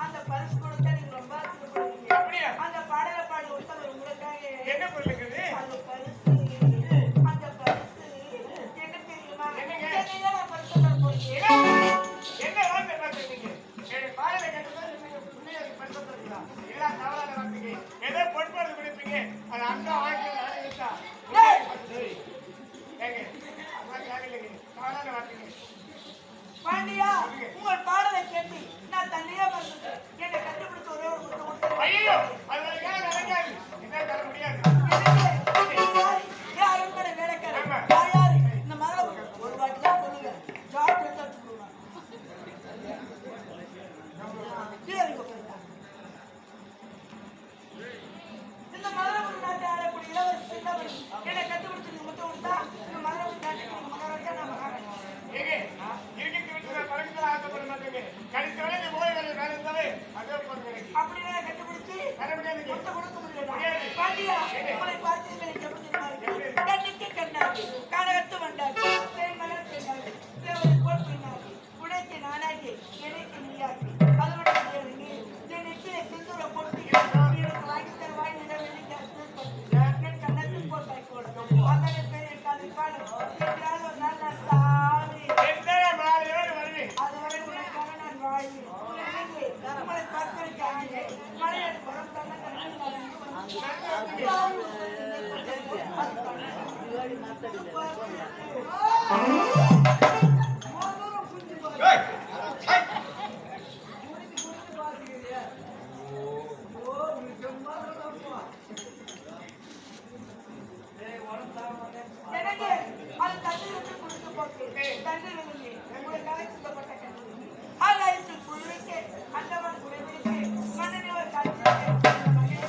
அந்த பரிசு கொடுத்தா நீங்க ரொம்ப ஆசைப்படுவீங்க. அப்படியா? அந்த பாடல பாடி கொடுத்தவர் உங்களுக்காக என்ன பொருளுக்குது? அந்த பரிசு என்ன தெரியுமா? என்னங்க? நான் பரிசு தர போறேன். என்ன வார்த்தை பேசுறீங்க? என் பாடலை கேட்டதா நீங்க புண்ணிய பரிசு தருவீங்களா? எல்லாம் தவறான வார்த்தைங்க. ஏதோ பொறுப்பாடு கொடுப்பீங்க. அது அந்த வார்த்தை இருக்கா? ஏங்க அம்மா கேட்கலைங்க. தவறான வார்த்தைங்க. பாண்டியா, உங்கள் பாடலை கேட்டு நான் தனியா வந்து என்னை கண்டுபிடிச்ச ஒரே ஒரு முத்தம் கொடுத்தேன். ஐயோ அது நடக்காது. என்ன தர முடியாது. அரண்மனை வேலைக்காரன் யாரு இந்த மாதிரி ஒரு வாட்டி தான் சொல்லுங்க. ஜாப் எடுத்து இந்த மதுரை நாட்டை ஆடக்கூடிய இளவரசி என்னை கண்டுபிடிச்சு முத்தம் கொடுத்தா இந்த மதுரை நாட்டுக்கு மகாராஜா நான் மகாராஜா. கடைசி வரை நீ போய் வேலை இருந்தாலே அதே அப்படின்னா கண்டுபிடிச்சு கொடுக்க முடியாது. பாண்டியா, உங்களை பார்த்து கண்ணுக்கு கண்ணாடி கனகத்து வந்தாச்சு மலர் கண்ணாடி போட்டு உடைக்கு நானாகி எனக்கு நீயாகி அதோட என் நெற்றியை சிந்துரை போட்டு எனக்கு வாங்கி தருவாய் என் கண்ணத்து போட்டாய் போடும் அதனை பெரிய காலை பாடும் ஒரு நாள் நான் சாமி அதுவரை உனக்காக நான் வாழ்வேன். உங்களை பார்ப்பதற்காக மலையாடு புறம் தன்னை எனக்கு அது தண்ணீர் குடித்து போட்டு தண்ணீர் உங்களுக்காக சுத்தப்பட்ட கண்ணீர் ஆகாயத்தில் குழுவிட்டு அந்தவன் குழுவிட்டு மன்னனிவர் காட்சி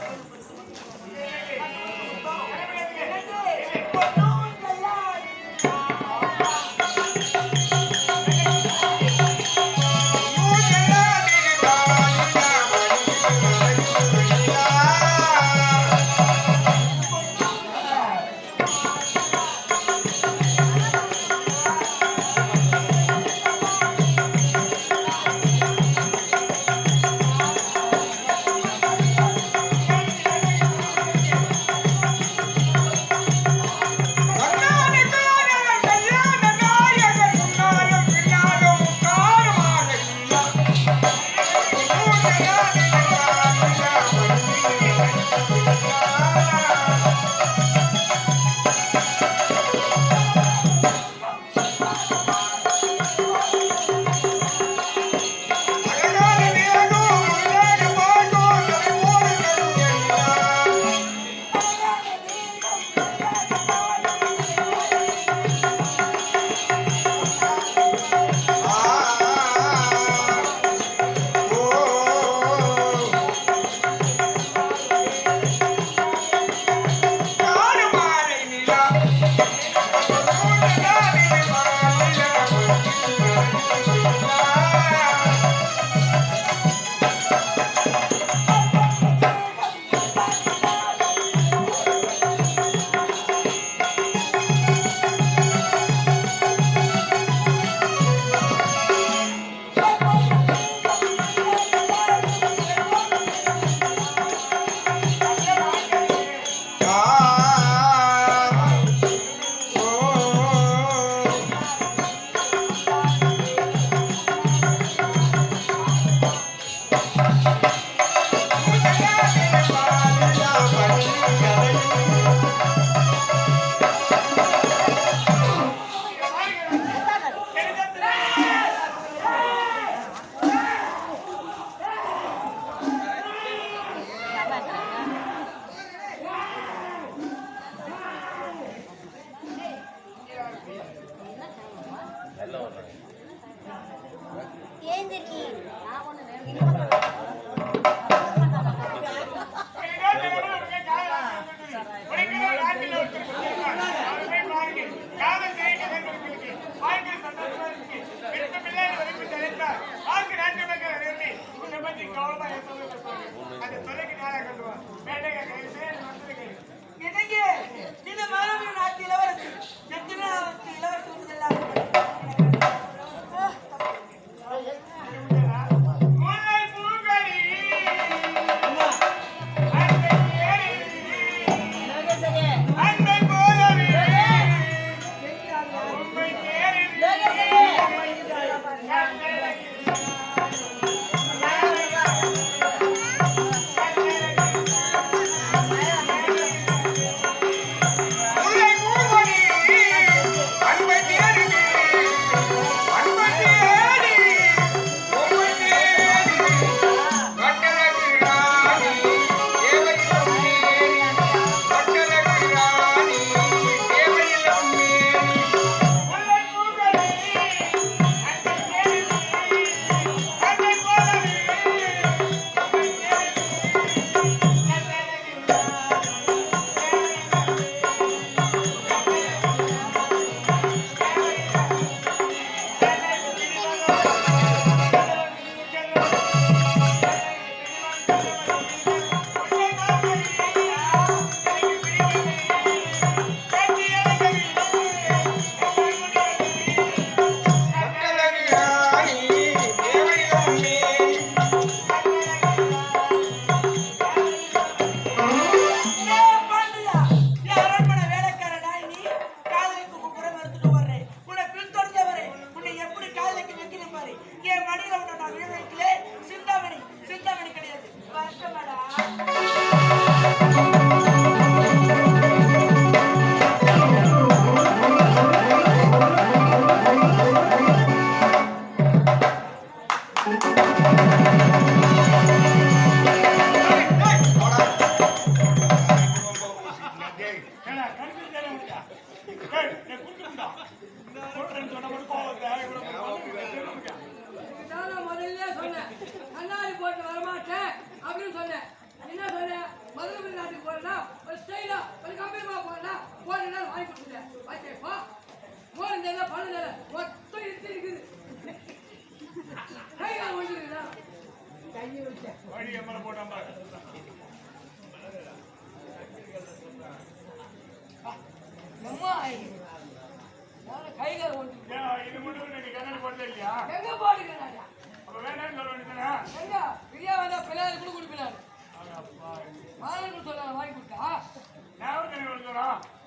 சிந்தாமணி என் மடியில உன்னை நான் விழ வைக்கல. சிந்தாமணி சிந்தாமணி கிடையாது. வருஷமாடா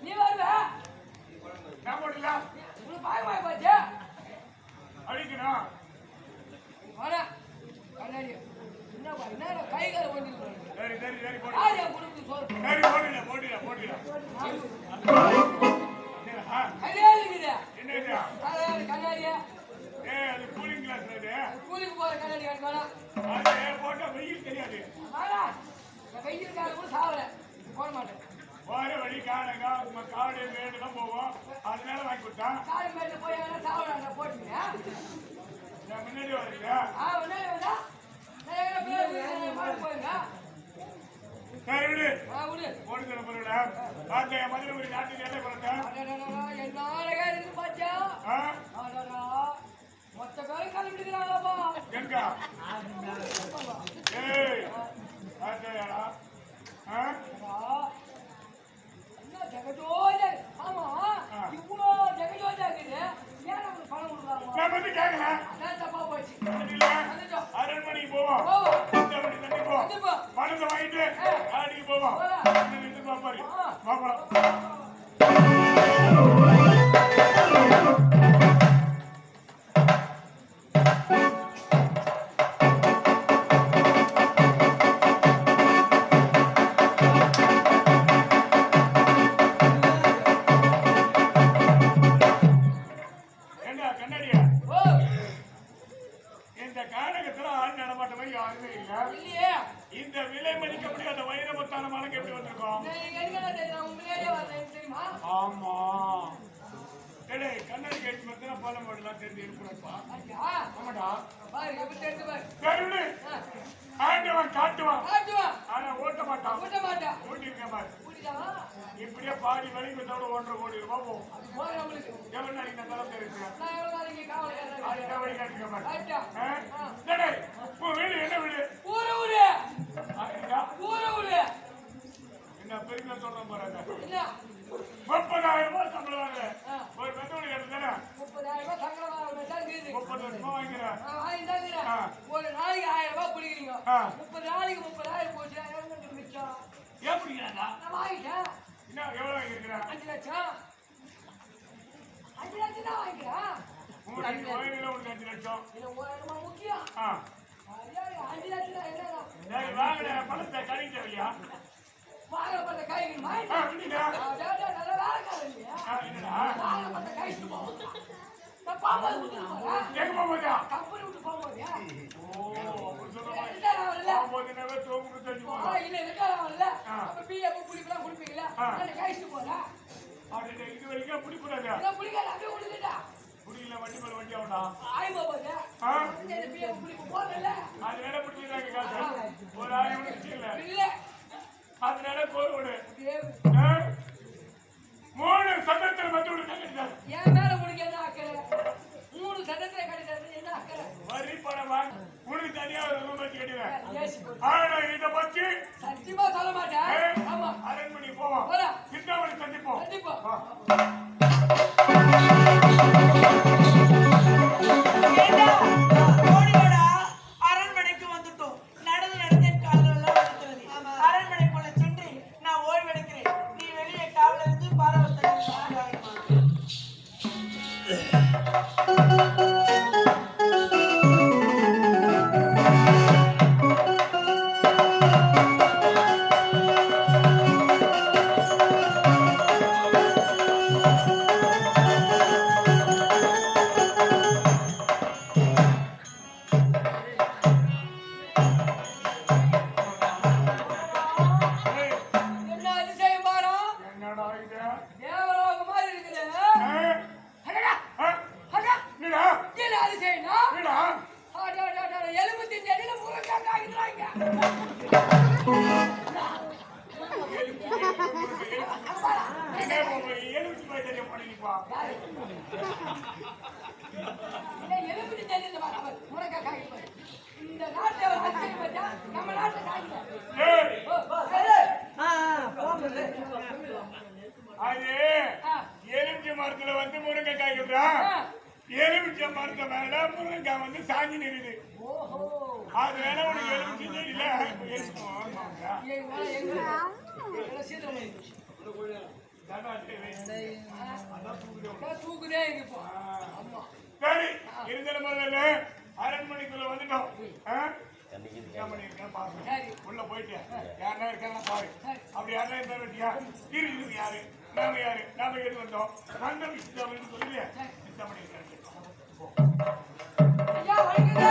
நீ வருவ பாய் பாய் பாச்சா அடிக்கணும் வாடா கண்ணாடி என்ன என்ன கைகார வண்டி சரி சரி சரி போடு ஆயா குடுக்கு சொல் சரி போடுடா கண்ணாடிக்குதா என்னது கண்ணாடியா அது கூலிங் கிளாஸ் இது கூலிக்கு போற கண்ணாடி வாடா அது போட்டா வெயில் தெரியாது வாடா நான் வெயில் கால கூட சாவல போட மாட்டேன் போற வழி காணங்க காடு மேடு தான் போவோம் அதனால வாங்கி கொடுத்தான் காடு மேல போய் சாவடா போட்டுங்க நான் முன்னாடி வரீங்க முன்னாடி வரா நான் பேர் மாடு போங்க சரி விடு விடு போடுற பொருளா பாத்தே மதுரை ஒரு நாட்டுக்கு என்ன பண்ணேன் என்ன அழகா இருக்கு பாச்சா மொத்த பேரும் கண்டுபிடிக்கிறாங்கப்பா எங்க ஏய் பாத்தியாடா என்ன ஜெகஜோஜா ஆமா இவ்வளோ ஜெகஜோஜா இருக்குது ஏன் நமக்கு பணம் கொடுக்குறாங்க நான் வந்து கேட்கல அதான் தப்பா போச்சு அரண்மனைக்கு போவோம் தண்ணி போவோம் பணத்தை வாங்கிட்டு ஆடிக்கு போவோம் பாப்பாரு பாப்பா இந்த விலை மதிக்க முடியாத வைரமுத்தான மலைக்கு எப்படி வந்திருக்கோம் ஆமா கண்ணாடி கேட்டு மட்டும் பல மாடலாம் தெரிஞ்சு இருக்கிறப்பா ஆமாடா ஆண்டவன் காட்டுவான் ஆனா ஓட்ட மாட்டான் ஓட்டிருக்க மாதிரி இப்படியே பாதி வலிக்கு தவிர 1.5 கோடி ரூபாய் போகும் எவ்வளவு நாளைக்கு நான் தரம் தெரிவிக்கிறேன் வீடு என்ன வீடு என்ன பெருமை சொல்ற போறாங்க 30,000 ரூபாய் சம்பளம் வாங்க ஒரு பெட்ரோல் கேட்டு தானே 30 வருஷமா வாங்கிறேன் ஒரு நாளைக்கு 1000 ரூபாய் குடிக்கிறீங்க 30 நாளைக்கு 30,000 போச்சு மிச்சம் ஏன் பிடிக்கிறாங்க நான் வாங்கிட்டேன் என்ன எவ்வளவு வாங்கிருக்கிறேன் 5 லட்சம் தான் வாங்கிக்கிறேன் உங்களுக்கு கோயில ஒரு 5 லட்சம் இது முக்கியம் 5 லட்சம் என்ன வாங்கின பணத்தை கழிக்க இல்லையா வாங்கப்பட்ட காய்கறி நல்ல வேலைக்காரன் இல்லையா வாங்கப்பட்ட காய்கறி போகும்போது கம்பெனி விட்டு போகும்போது குடிப்பீங்களா காய்ச்சிட்டு போறேன் இது வரைக்கும் பிடிக்கூடாது குடியில வண்டி மேல வண்டி ஆகும்டா அதனால பிடிக்கிறாங்க காசு ஒரு 1000 இல்ல அதனால கோடு 3 சட்டத்தில் வந்து விடுங்க என் மேல உனக்கு என்ன அக்கறை 3 சட்டத்துல கிடைக்கிறது என்ன அக்கறை வரி பணம் வாங்க உனக்கு தனியா ஒரு ரூம் வச்சு கட்டிடுவேன் ஆனா இதை பத்தி சத்தியமா சொல்ல மாட்டேன் ஆமா அரண்மனை போவோம் கிருஷ்ணாவளி சந்திப்போம் அரண்மனைக்கு வந்துட்டோம் நடந்து காலெல்லாம் இருக்கிறது அரண்மனைக்குள்ள சென்று நான் ஓய்வெடுக்கிறேன் நீ வெளியே காவல இருந்து பாரவத்தை ஏய், என்ன அதிசயம் பாரா? என்னடா இது? தேவலோகம் மாதிரி இருக்குது. அடடா, ஆ? அடடா, என்னடா? என்ன அதிசயம்னா? என்னடா? அடடடடா, எலும்புத்தி செடியில முருங்கைக்காய் காய்க்குறாங்க. என்ன எலுமிச்சை பழம் தெரியும் போனீங்கப்பா. ஏய், எலும்புத்தி செடியில வர அவர் முருங்கைக்காய் காய்க்குறாரு. இந்த நாட்டுல ஒரு அதிசயம் வச்சா நம்ம நாட்டுல காய்க்கல. ஏய், அது ஆ. எலுமிச்சை மரத்துல வந்து முருங்கை காய்க்குறான். ஆ. எலுமிச்சை மரத்து மேல முருங்கைக்காய் வந்து சாஞ்சி நிக்குது. ஓஹோ. அது வேணா உனக்கு எலுமிச்சை செடியில எலுமிச்சை ஆமாங்க. எல்லாம் சீக்கிரம் வைங்க. தானா தேவை. அதான் தூக்குது. நான் தூக்குதே இருக்கு இப்போ. ஆமா. சரி, இருந்தாலும் முதல்ல அரண்மனைக்குள்ள வந்துட்டோம். ஆ? என்ன பண்ணிருக்கேன்னு பாருங்க. சரி. உள்ள போயிட்டு யாருன்னா இருக்காங்க பாரு. சரி. அப்படி யாருன்னா இருந்தா வச்சியா இருக்குது யாரு நாம யாரு நாம எது வந்தோம் அந்த விஷயம் சொல்லி சித்தம் பண்ணிருக்காங்க. ஐயா வலிக்குது.